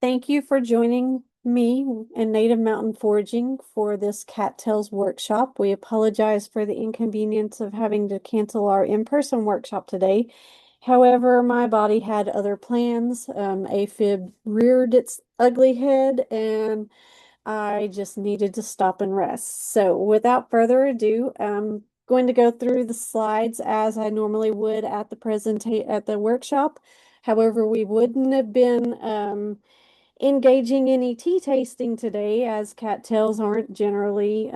Thank you for joining me and Native Mountain Foraging for this Cattails workshop. We apologize for the inconvenience of having to cancel our in-person workshop today. However, my body had other plans. AFib reared its ugly head, and I just needed to stop and rest. So without further ado, I'm going to go through the slides as I normally would at the workshop. However, we wouldn't have been engaging any tea tasting today, as cattails aren't generally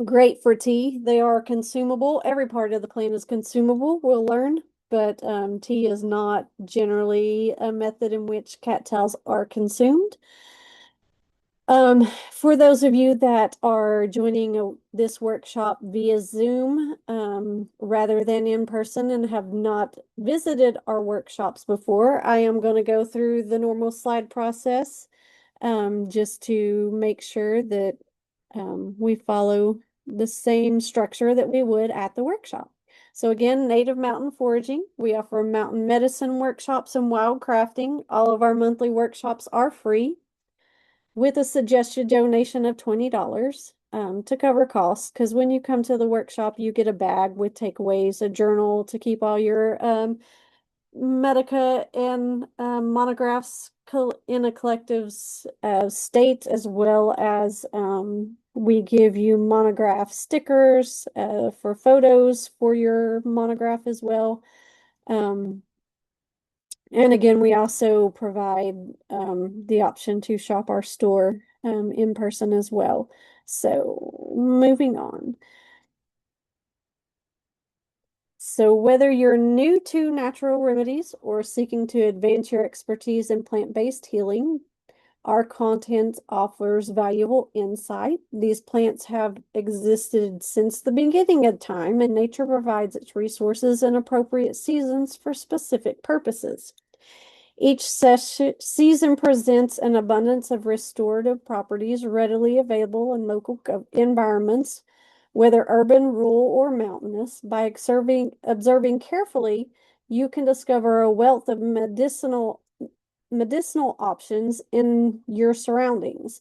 great for tea. They are consumable. Every part of the plant is consumable, we'll learn, but tea is not generally a method in which cattails are consumed. For those of you that are joining this workshop via Zoom, rather than in person and have not visited our workshops before, I am going to go through the normal slide process, just to make sure that we follow the same structure that we would at the workshop. So again, Native Mountain Foraging. We offer mountain medicine workshops and wild crafting. All of our monthly workshops are free, with a suggested donation of $20 to cover costs. Because when you come to the workshop, you get a bag with takeaways, a journal to keep all your medica and monographs in a collective state, as well as we give you monograph stickers for photos for your monograph as well. And again, we also provide the option to shop our store in person as well. So moving on. So whether you're new to natural remedies or seeking to advance your expertise in plant-based healing, our content offers valuable insight. These plants have existed since the beginning of time, and nature provides its resources in appropriate seasons for specific purposes. Each season presents an abundance of restorative properties readily available in local environments, whether urban, rural, or mountainous. By observing carefully, you can discover a wealth of medicinal options in your surroundings.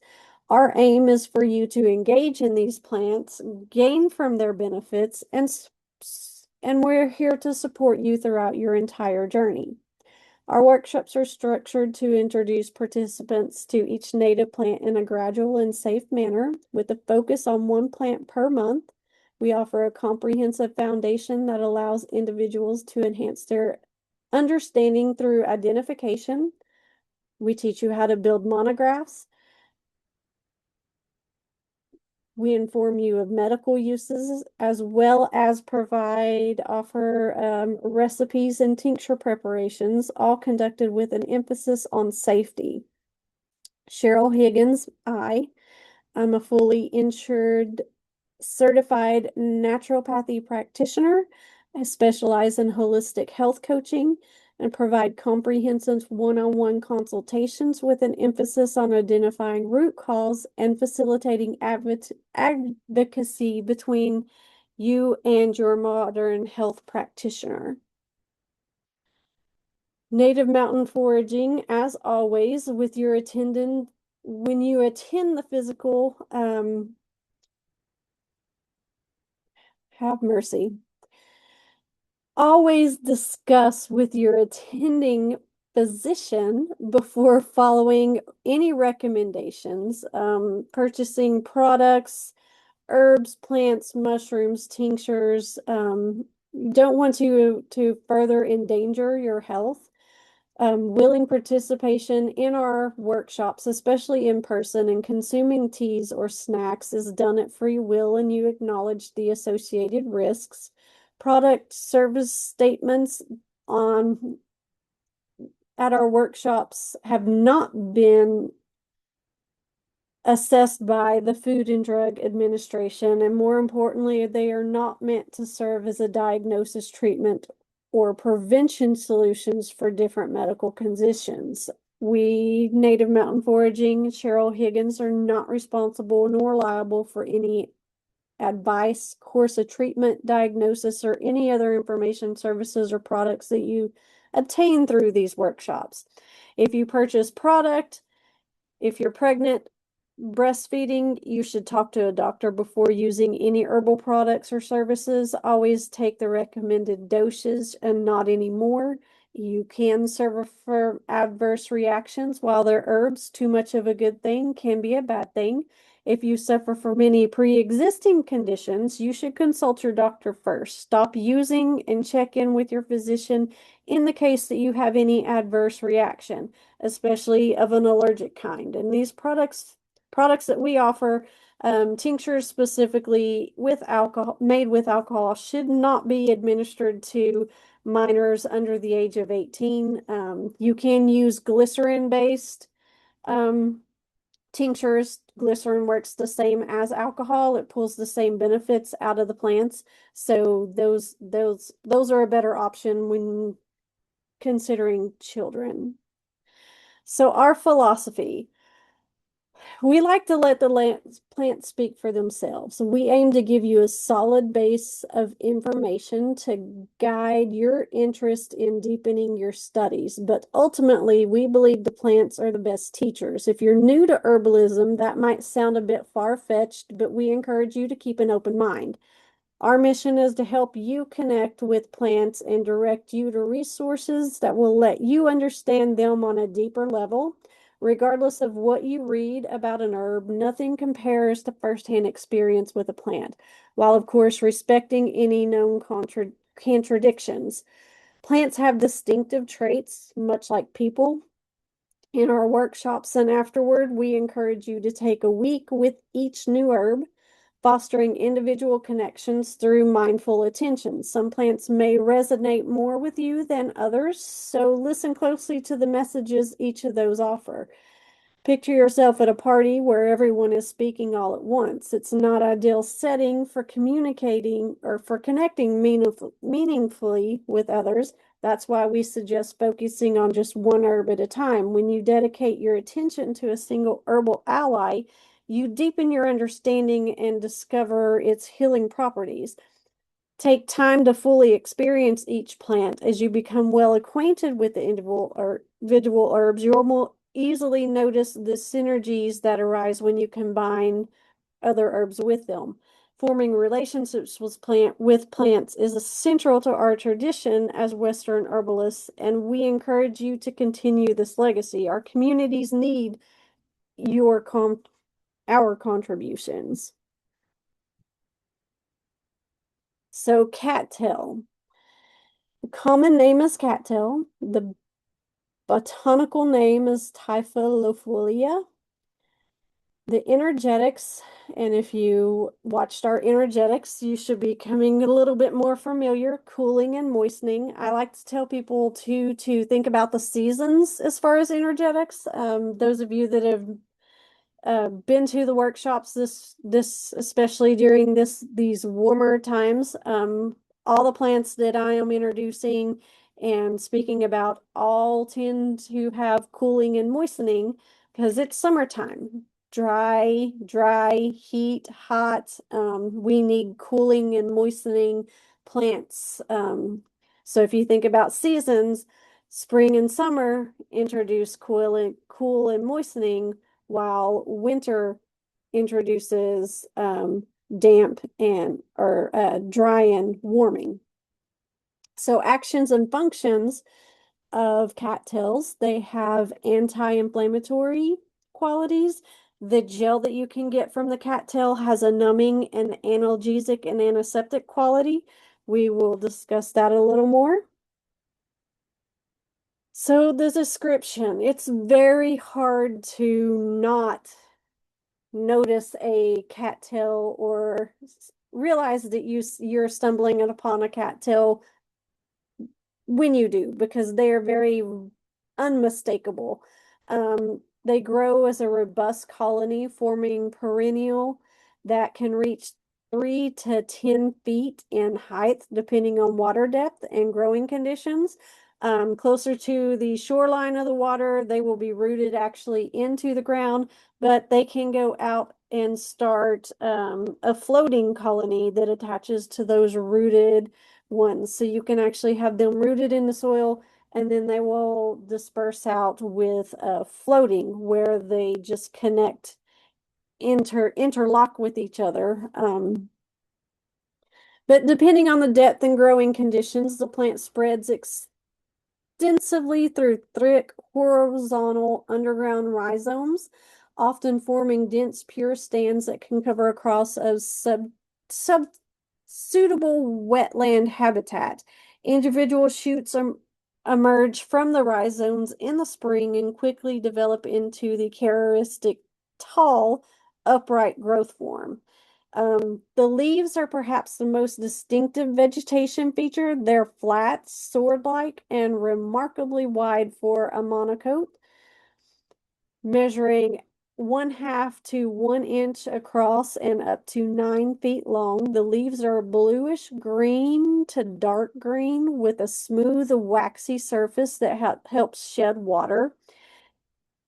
Our aim is for you to engage in these plants, gain from their benefits, and we're here to support you throughout your entire journey. Our workshops are structured to introduce participants to each native plant in a gradual and safe manner, with a focus on one plant per month. We offer a comprehensive foundation that allows individuals to enhance their understanding through identification. We teach you how to build monographs. We inform you of medical uses, as well as offer recipes and tincture preparations, all conducted with an emphasis on safety. Cheryl Higgins, I'm a fully insured, certified naturopathy practitioner. I specialize in holistic health coaching and provide comprehensive one-on-one consultations with an emphasis on identifying root cause and facilitating advocacy between you and your modern health practitioner. Native Mountain Foraging, as always, with your when you attend the physical, have mercy. Always discuss with your attending physician before following any recommendations. Purchasing products, herbs, plants, mushrooms, tinctures. Don't want to further endanger your health. Willing participation in our workshops, especially in person, and consuming teas or snacks is done at free will, and you acknowledge the associated risks. Product service statements on at our workshops have not been assessed by the Food and Drug Administration, and more importantly, they are not meant to serve as a diagnosis, treatment, or prevention solutions for different medical conditions. We, Native Mountain Foraging, Cheryl Higgins, are not responsible nor liable for any advice, course of treatment, diagnosis, or any other information, services, or products that you obtain through these workshops. If you purchase product, if you're pregnant, breastfeeding, you should talk to a doctor before using any herbal products or services. Always take the recommended doses and not any more. You can suffer for adverse reactions. While they're herbs, too much of a good thing can be a bad thing. If you suffer from any pre-existing conditions, you should consult your doctor first. Stop using and check in with your physician in the case that you have any adverse reaction, especially of an allergic kind. And these products that we offer, tinctures specifically with alcohol, made with alcohol, should not be administered to minors under the age of 18. You can use glycerin-based tinctures. Glycerin works the same as alcohol. It pulls the same benefits out of the plants. So those are a better option when considering children. So our philosophy, we like to let the plants speak for themselves. We aim to give you a solid base of information to guide your interest in deepening your studies. But ultimately, we believe the plants are the best teachers. If you're new to herbalism, that might sound a bit far-fetched, but we encourage you to keep an open mind. Our mission is to help you connect with plants and direct you to resources that will let you understand them on a deeper level. Regardless of what you read about an herb, nothing compares to firsthand experience with a plant, while of course respecting any known contradictions. Plants have distinctive traits, much like people. In our workshops and afterward, we encourage you to take a week with each new herb, fostering individual connections through mindful attention. Some plants may resonate more with you than others, so listen closely to the messages each of those offer. Picture yourself at a party where everyone is speaking all at once. It's not ideal setting for communicating or for connecting meaningfully with others. That's why we suggest focusing on just one herb at a time. When you dedicate your attention to a single herbal ally, you deepen your understanding and discover its healing properties. Take time to fully experience each plant. As you become well acquainted with the individual herbs, you'll more easily notice the synergies that arise when you combine other herbs with them. Forming relationships with plants is central to our tradition as Western herbalists, and we encourage you to continue this legacy. Our communities need our contributions. So cattail. The common name is cattail. The botanical name is Typhlofolia. The energetics, and if you watched our energetics, you should be becoming a little bit more familiar, cooling and moistening. I like to tell people to think about the seasons as far as energetics. Those of you that have been to the workshops this especially during these warmer times, all the plants that I am introducing and speaking about all tend to have cooling and moistening because it's summertime. Dry, heat, hot. We need cooling and moistening plants. So if you think about seasons, spring and summer introduce cool and moistening, while winter introduces damp and or dry and warming. So actions and functions of cattails, they have anti-inflammatory qualities. The gel that you can get from the cattail has a numbing and analgesic and antiseptic quality. We will discuss that a little more. So the description, it's very hard to not notice a cattail or realize that you're stumbling upon a cattail when you do, because they are very unmistakable. They grow as a robust colony, forming perennial that can reach 3 to 10 feet in height, depending on water depth and growing conditions. Closer to the shoreline of the water, they will be rooted actually into the ground, but they can go out and start a floating colony that attaches to those rooted ones. So you can actually have them rooted in the soil and then they will disperse out with floating, where they just connect, interlock with each other. But depending on the depth and growing conditions, the plant spreads extensively through thick horizontal underground rhizomes, often forming dense, pure stands that can cover across a sub suitable wetland habitat. Individual shoots emerge from the rhizomes in the spring and quickly develop into the characteristic tall, upright growth form. The leaves are perhaps the most distinctive vegetation feature. They're flat, sword-like, and remarkably wide for a monocote, measuring 1/2 to 1 inch across and up to 9 feet long. The leaves are bluish green to dark green with a smooth, waxy surface that helps shed water.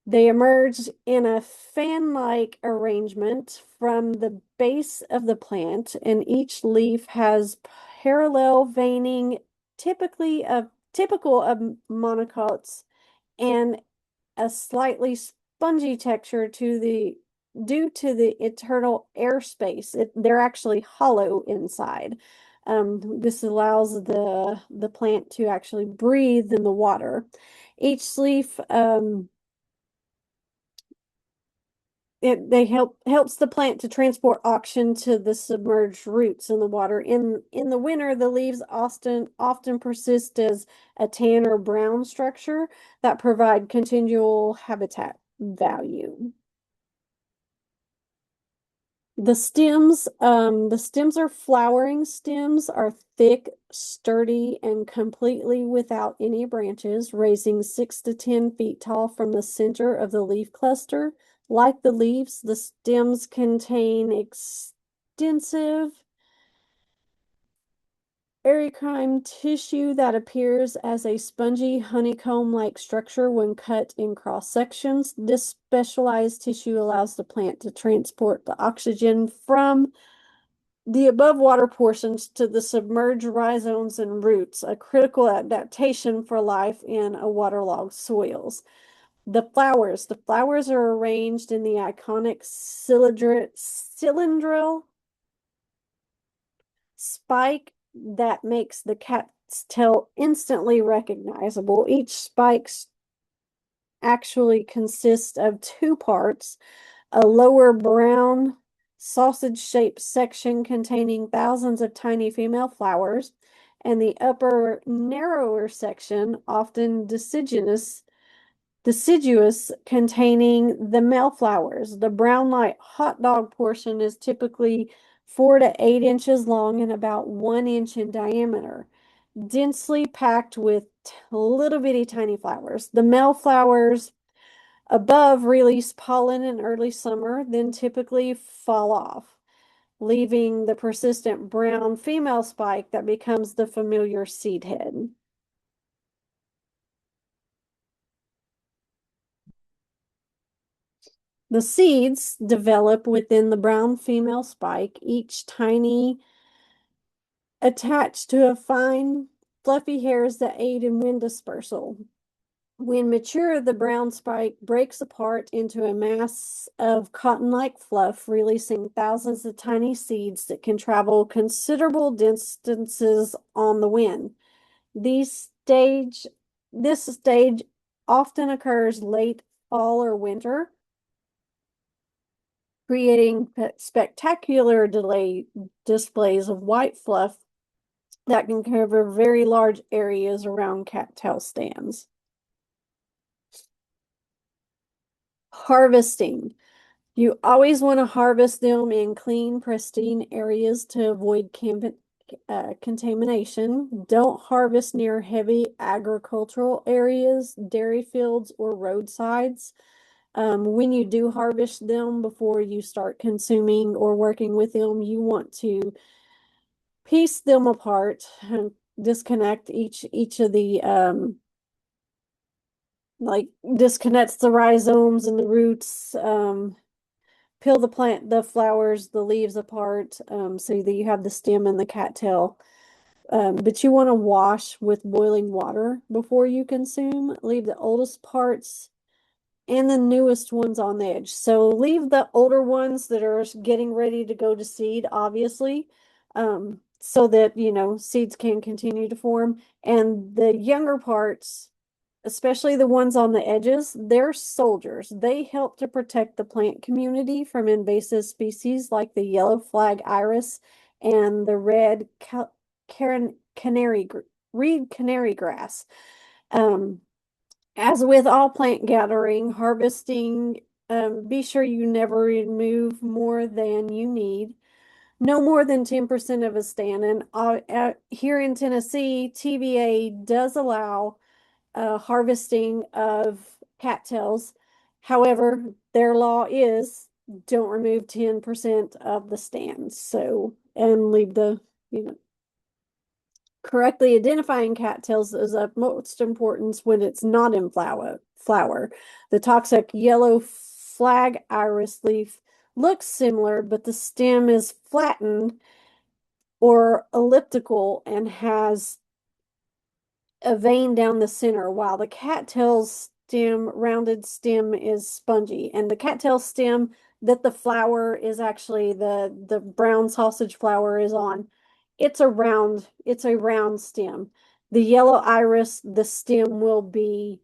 They emerge in a fan-like arrangement from the base of the plant, and each leaf has parallel veining, typical of monocots, and a slightly spongy texture due to the internal airspace. They're actually hollow inside. This allows the plant to actually breathe in the water. Each leaf helps the plant to transport oxygen to the submerged roots in the water. In the winter, the leaves often persist as a tan or brown structure that provide continual habitat value. The stems are flowering stems, are thick, sturdy, and completely without any branches, raising 6 to 10 feet tall from the center of the leaf cluster. Like the leaves, the stems contain extensive arachine tissue that appears as a spongy honeycomb-like structure when cut in cross sections. This specialized tissue allows the plant to transport the oxygen from the above water portions to the submerged rhizomes and roots, a critical adaptation for life in a waterlogged soils. The flowers are arranged in the iconic cylindrical spike that makes the cat's tail instantly recognizable. Each spike actually consists of two parts: a lower brown sausage-shaped section containing thousands of tiny female flowers, and the upper narrower section, often deciduous, containing the male flowers. The brown light hot dog portion is typically 4 to 8 inches long and about 1 inch in diameter, densely packed with little bitty tiny flowers. The male flowers above release pollen in early summer, then typically fall off, leaving the persistent brown female spike that becomes the familiar seed head. The seeds develop within the brown female spike, each tiny attached to a fine, fluffy hairs that aid in wind dispersal. When mature, the brown spike breaks apart into a mass of cotton-like fluff, releasing thousands of tiny seeds that can travel considerable distances on the wind. This stage often occurs late fall or winter, creating spectacular displays of white fluff that can cover very large areas around cattail stands. Harvesting. You always want to harvest them in clean, pristine areas to avoid contamination. Don't harvest near heavy agricultural areas, dairy fields, or roadsides. When you do harvest them, before you start consuming or working with them, you want to piece them apart and disconnect each of the like disconnects the rhizomes and the roots, peel the flowers, the leaves apart, so that you have the stem and the cattail But you want to wash with boiling water before you consume. Leave the oldest parts and the newest ones on the edge. So leave the older ones that are getting ready to go to seed, obviously, so that, seeds can continue to form. And the younger parts, especially the ones on the edges, they're soldiers. They help to protect the plant community from invasive species like the yellow flag iris and the canary, reed canary grass. As with all plant gathering, harvesting, be sure you never remove more than you need. No more than 10% of a stand. And here in Tennessee, TVA does allow harvesting of cattails. However, their law is don't remove 10% of the stands. So, and leave you know, correctly identifying cattails is of most importance when it's not in flower. The toxic yellow flag iris leaf looks similar, but the stem is flattened or elliptical and has a vein down the center, while the cattail's rounded stem is spongy. And the cattail stem that the flower is actually the brown sausage flower is on, it's a round stem. The yellow iris, the stem will be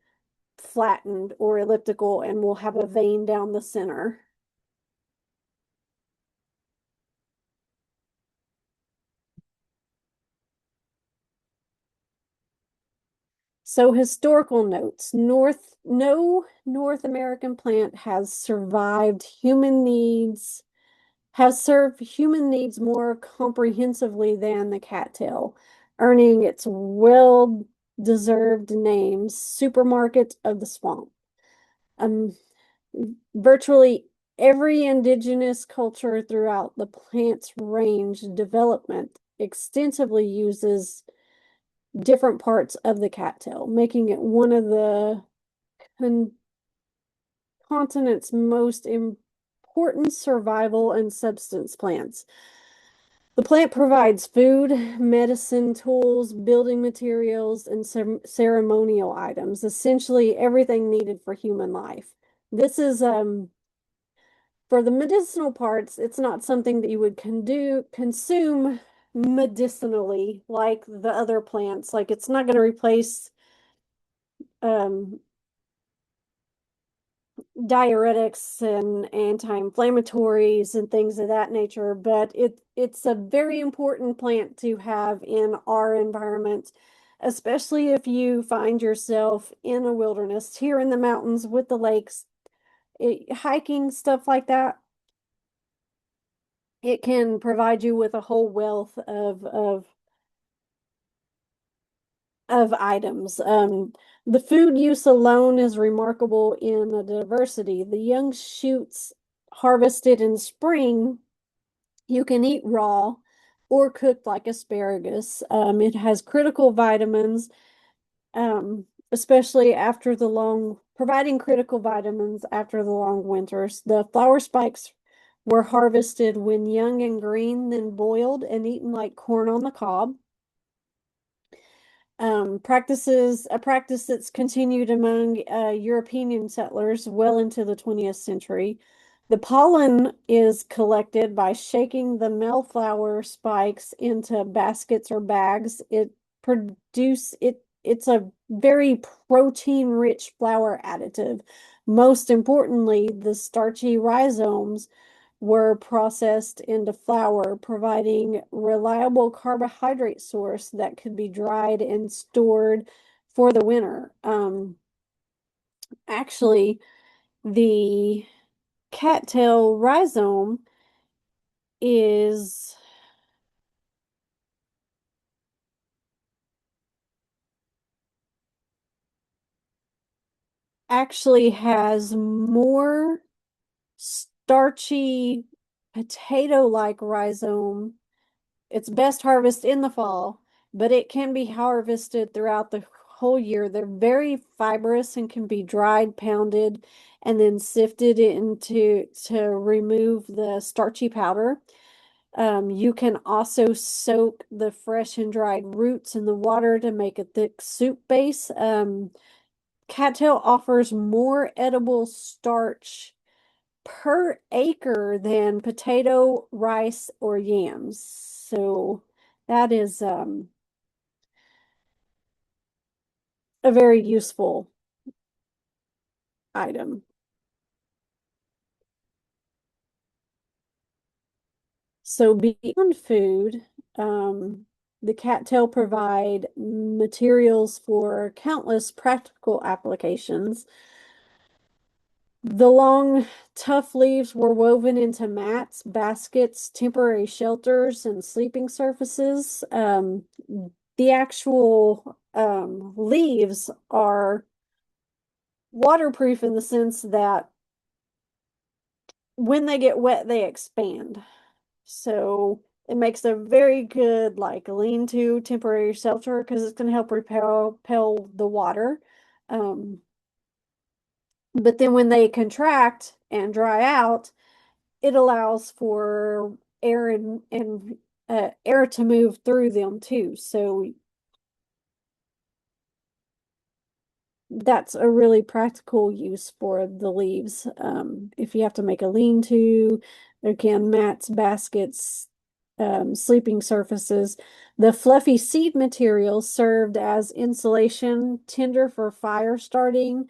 flattened or elliptical and will have a vein down the center. So historical notes. No North American plant has served human needs more comprehensively than the cattail, earning its well-deserved name, supermarket of the swamp. Um, Virtually every indigenous culture throughout the plant's range development extensively uses different parts of the cattail, making it one of the continent's most important survival and substance plants. The plant provides food, medicine, tools, building materials, and ceremonial items, essentially everything needed for human life. This is for the medicinal parts, it's not something that you would consume medicinally like the other plants. Like it's not going to replace um, diuretics and anti-inflammatories and things of that nature, but it's a very important plant to have in our environment, especially if you find yourself in a wilderness here in the mountains with the lakes, hiking, stuff like that. It can provide you with a whole wealth of items. The food use alone is remarkable in the diversity. The young shoots harvested in spring, you can eat raw or cooked like asparagus. It has critical vitamins, especially providing critical vitamins after the long winters. The flower spikes were harvested when young and green, then boiled and eaten like corn on the cob. A practice that's continued among European settlers well into the 20th century. The pollen is collected by shaking the male flower spikes into baskets or bags. It's a very protein-rich flower additive. Most importantly, the starchy rhizomes were processed into flour, providing reliable carbohydrate source that could be dried and stored for the winter. Actually, the cattail rhizome is actually has more starchy potato-like rhizome. It's best harvested in the fall, but it can be harvested throughout the whole year. They're very fibrous and can be dried, pounded, and then sifted into to remove the starchy powder. You can also soak the fresh and dried roots in the water to make a thick soup base. Cattail offers more edible starch per acre than potato, rice, or yams. So that is a very useful item. So beyond food, the cattail provide materials for countless practical applications. The long, tough leaves were woven into mats, baskets, temporary shelters, and sleeping surfaces. The actual leaves are waterproof in the sense that when they get wet, they expand. So it makes a very good like lean-to temporary shelter because it's going to help repel the water. Um, but then when they contract and dry out, it allows for air and air to move through them too. So that's a really practical use for the leaves. If you have to make a lean-to, again, mats, baskets, sleeping surfaces. The fluffy seed material served as insulation, tinder for fire starting,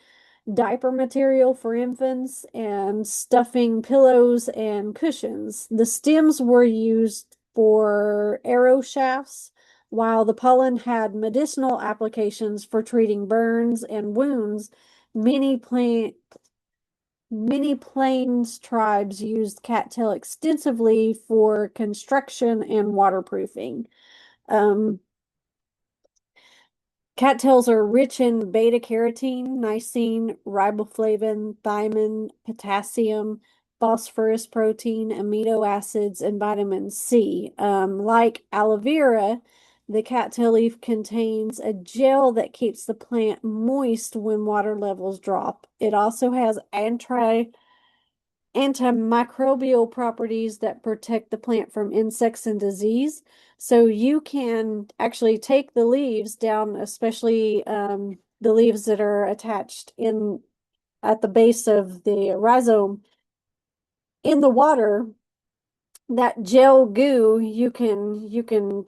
diaper material for infants, and stuffing pillows and cushions. The stems were used for arrow shafts, while the pollen had medicinal applications for treating burns and wounds. Many plant Many plains tribes used cattail extensively for construction and waterproofing. Um, Cattails are rich in beta-carotene, lysine, riboflavin, thiamine, potassium, phosphorus protein, amino acids, and vitamin C. Like aloe vera, the cattail leaf contains a gel that keeps the plant moist when water levels drop. It also has antimicrobial properties that protect the plant from insects and disease. So you can actually take the leaves down, especially the leaves that are attached in at the base of the rhizome in the water. That gel goo you can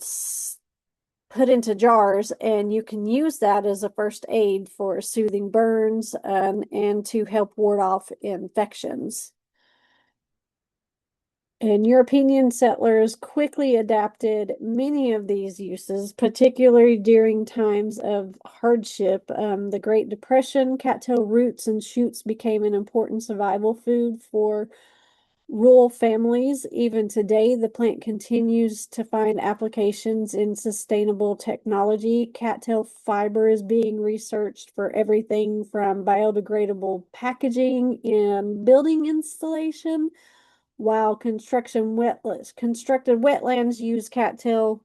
put into jars, and you can use that as a first aid for soothing burns and to help ward off infections. And European settlers quickly adapted many of these uses, particularly during times of hardship. The Great Depression, cattail roots and shoots became an important survival food for rural families. Even today, the plant continues to find applications in sustainable technology. Cattail fiber is being researched for everything from biodegradable packaging and building installation, while constructed wetlands use cattail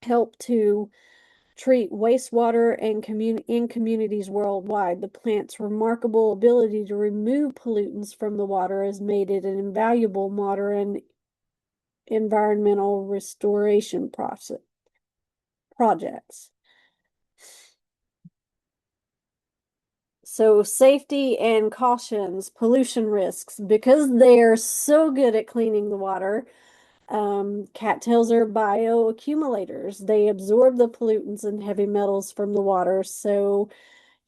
help to treat wastewater and in communities worldwide. The plant's remarkable ability to remove pollutants from the water has made it an invaluable modern environmental restoration projects. So safety and cautions, pollution risks, because they are so good at cleaning the water. Cattails are bioaccumulators. They absorb the pollutants and heavy metals from the water. So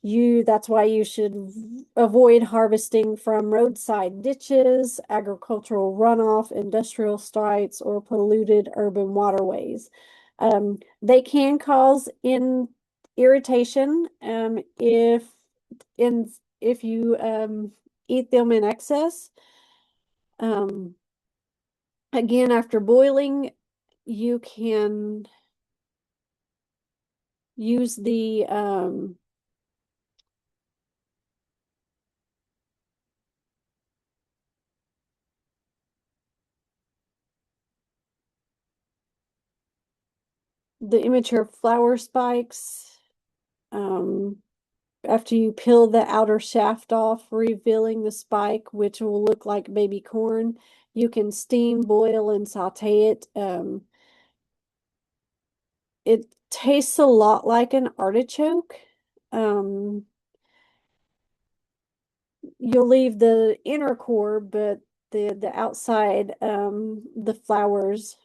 that's why you should avoid harvesting from roadside ditches, agricultural runoff, industrial sites, or polluted urban waterways. They can cause irritation in if you eat them in excess. Um, Again, after boiling, you can use the immature flower spikes. After you peel the outer shaft off, revealing the spike, which will look like baby corn, You can steam, boil, and saute it. It tastes a lot like an artichoke. Um, you'll leave the inner core, but the outside, the flowers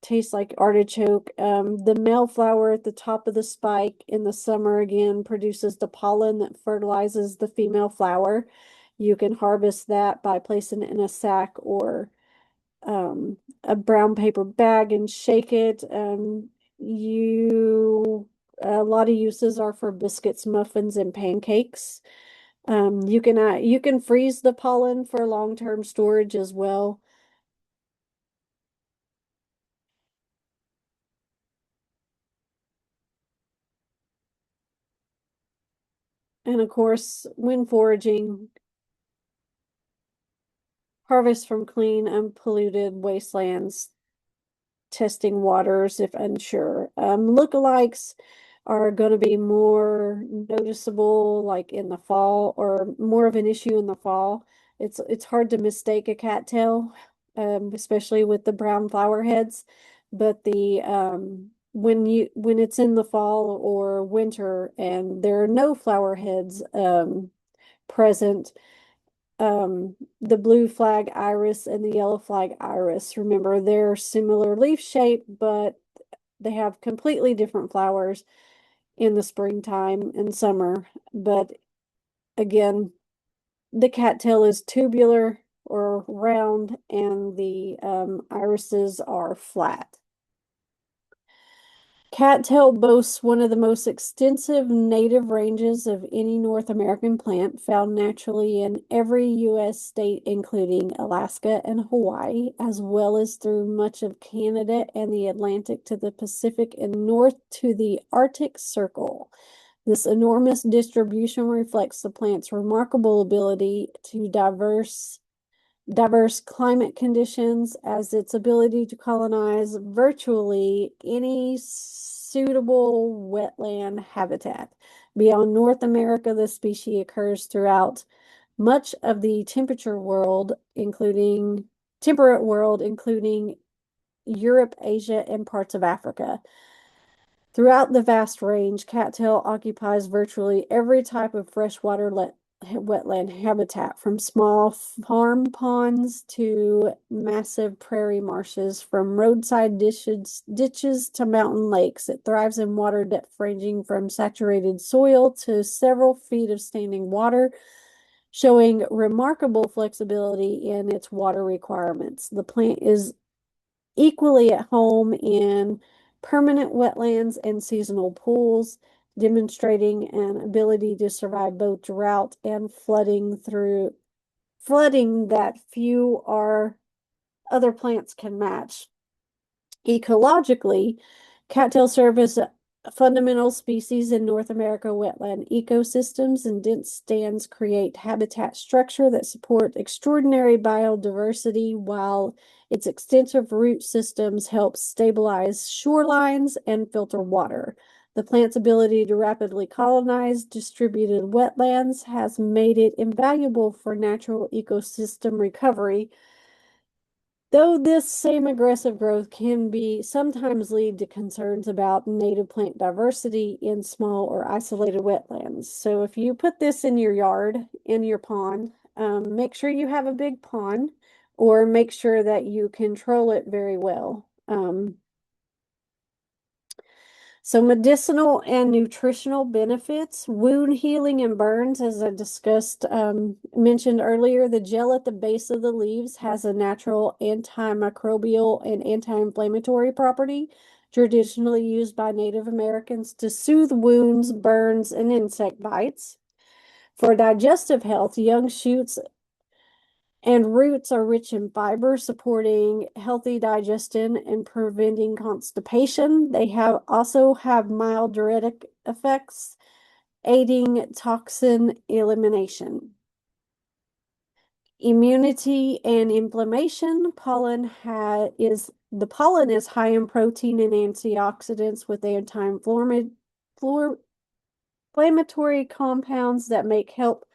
taste like artichoke. The male flower at the top of the spike in the summer again produces the pollen that fertilizes the female flower. You can harvest that by placing it in a sack or a brown paper bag and shake it. You A lot of uses are for biscuits, muffins, and pancakes. You can freeze the pollen for long-term storage as well. And of course, when foraging, harvest from clean, unpolluted wastelands, testing waters if unsure. Lookalikes are going to be more noticeable like in the fall, or more of an issue in the fall. It's hard to mistake a cattail, especially with the brown flower heads. But the when it's in the fall or winter and there are no flower heads present, the blue flag iris and the yellow flag iris. Remember, they're similar leaf shape, but they have completely different flowers in the springtime and summer. But again, the cattail is tubular or round, and the irises are flat. Cattail boasts one of the most extensive native ranges of any North American plant, found naturally in every U.S. state, including Alaska and Hawaii, as well as through much of Canada and the Atlantic to the Pacific and north to the Arctic Circle. This enormous distribution reflects the plant's remarkable ability to diverse climate conditions, as its ability to colonize virtually any suitable wetland habitat. Beyond North America, the species occurs throughout much of the temperate world, including Europe, Asia, and parts of Africa. Throughout the vast range, cattail occupies virtually every type of freshwater wetland habitat, from small farm ponds to massive prairie marshes, from roadside ditches to mountain lakes. It thrives in water depth ranging from saturated soil to several feet of standing water, showing remarkable flexibility in its water requirements. The plant is equally at home in permanent wetlands and seasonal pools, demonstrating an ability to survive both drought and flooding that few or other plants can match. Ecologically, cattails serve as a fundamental species in North America wetland ecosystems, and dense stands create habitat structure that support extraordinary biodiversity, while its extensive root systems help stabilize shorelines and filter water. The plant's ability to rapidly colonize distributed wetlands has made it invaluable for natural ecosystem recovery, though this same aggressive growth can be sometimes lead to concerns about native plant diversity in small or isolated wetlands. So if you put this in your yard, in your pond, make sure you have a big pond, or make sure that you control it very well. So medicinal and nutritional benefits, wound healing and burns, as I mentioned earlier, the gel at the base of the leaves has a natural antimicrobial and anti-inflammatory property, traditionally used by Native Americans to soothe wounds, burns, and insect bites. For digestive health, young shoots and roots are rich in fiber, supporting healthy digestion and preventing constipation. They also have mild diuretic effects, aiding toxin elimination. Immunity and inflammation. The pollen is high in protein and antioxidants with anti-inflammatory compounds that help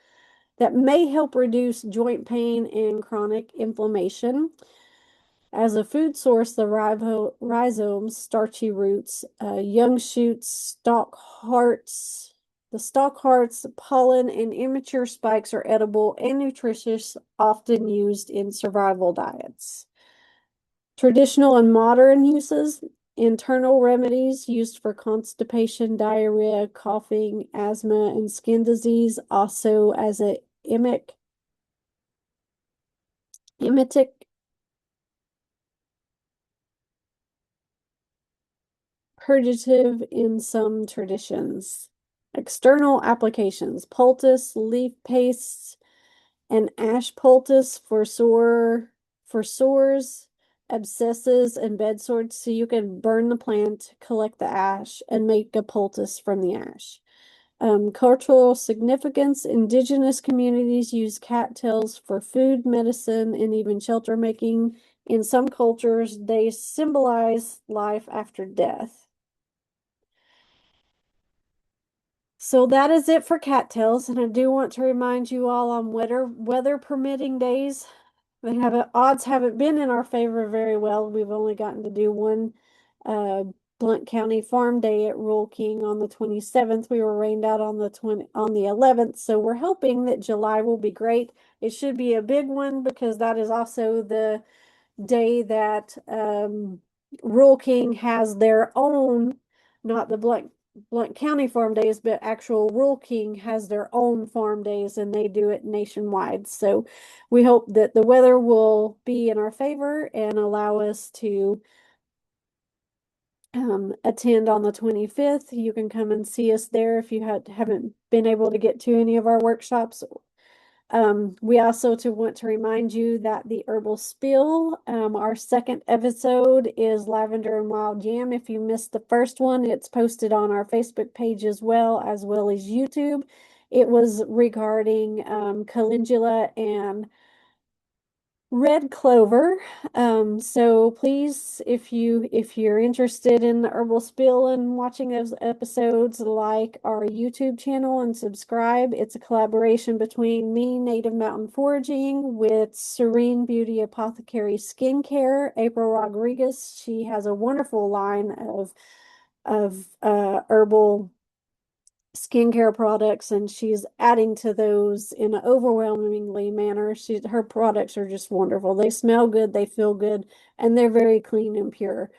that may help reduce joint pain and chronic inflammation. As a food source, the rhizomes, starchy roots, young shoots, the stalk hearts, pollen, and immature spikes are edible and nutritious, often used in survival diets. Traditional and modern uses, internal remedies used for constipation, diarrhea, coughing, asthma, and skin disease, also as a emetic purgative in some traditions. External applications, poultice, leaf pastes, and ash poultice for sores, abscesses, and bed sores. So you can burn the plant, collect the ash, and make a poultice from the ash. Cultural significance, indigenous communities use cattails for food, medicine, and even shelter making. In some cultures, they symbolize life after death. So that is it for cattails, and I do want to remind you all on weather permitting days, odds haven't been in our favor very well. We've only gotten to do one Blount County Farm Day at Rural King on the 27th. We were rained out on the 11th, so we're hoping that July will be great. It should be a big one because that is also the day that Rural King has their own, not the Blount County Farm Days, but actual Rural King has their own farm days and they do it nationwide. So we hope that the weather will be in our favor and allow us to attend on the 25th. You can come and see us there if you haven't been able to get to any of our workshops. We also want to remind you that the Herbal Spill, our second episode is Lavender and Wild Jam. If you missed the first one, it's posted on our Facebook page as well as YouTube. It was regarding calendula and red clover. So please, if you're interested in the Herbal Spill and watching those episodes, like our YouTube channel and subscribe. It's a collaboration between me, Native Mountain Foraging, with Serene Beauty Apothecary Skincare, April Rodriguez. She has a wonderful line of herbal skincare products, and she's adding to those in an overwhelmingly manner. Her products are just wonderful. They smell good, they feel good, and they're very clean and pure.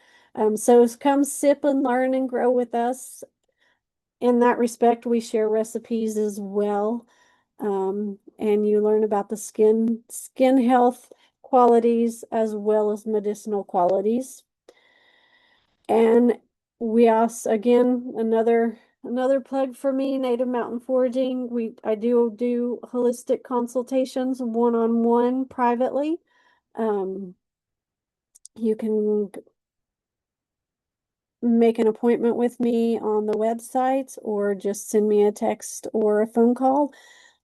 So come sip and learn and grow with us. In that respect, we share recipes as well. And you learn about the skin health qualities as well as medicinal qualities. And we also, again, another plug for me, Native Mountain Foraging. I do holistic consultations one-on-one privately. You can make an appointment with me on the website or just send me a text or a phone call.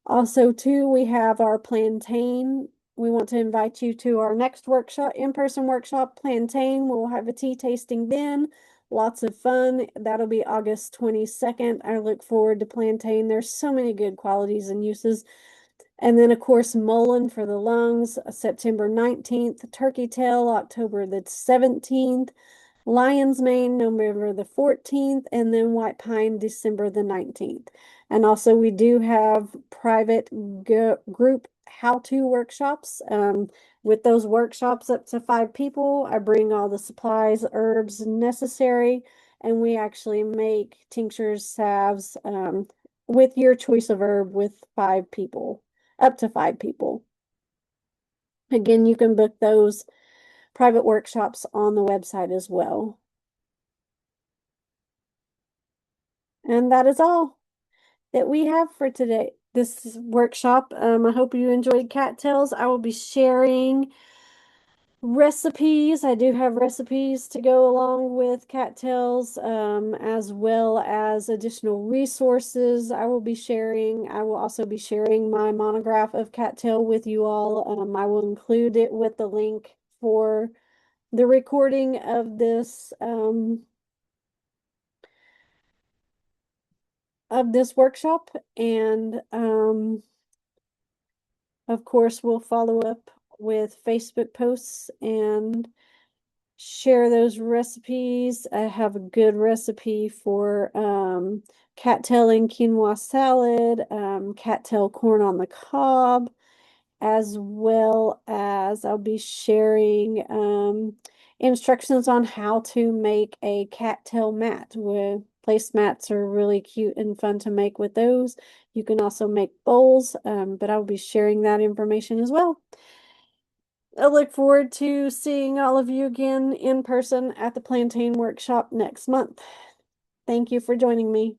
Also, too, we have our plantain. We want to invite you to our next workshop, in-person workshop, plantain. We'll have a tea tasting then. Lots of fun. That'll be August 22nd. I look forward to plantain. There's so many good qualities and uses. And then, of course, mullein for the lungs, September 19th. Turkey tail, October the 17th. Lion's Mane, November the 14th, and then White Pine, December the 19th. And also, we do have private group how-to workshops. With those workshops up to 5 people, I bring all the supplies, herbs necessary, and we actually make tinctures, salves, with your choice of herb with 5 people, up to 5 people. Again, you can book those private workshops on the website as well. And that is all that we have for today. This workshop. I hope you enjoyed cattails. I will be sharing recipes. I do have recipes to go along with cattails, as well as additional resources I will be sharing. I will also be sharing my monograph of cattail with you all. I will include it with the link for the recording of this workshop. And Of course, we'll follow up with Facebook posts and share those recipes. I have a good recipe for cattail and quinoa salad, cattail corn on the cob, as well as I'll be sharing instructions on how to make a cattail mat. Placemats are really cute and fun to make with those. You can also make bowls, but I'll be sharing that information as well. I look forward to seeing all of you again in person at the plantain workshop next month. Thank you for joining me.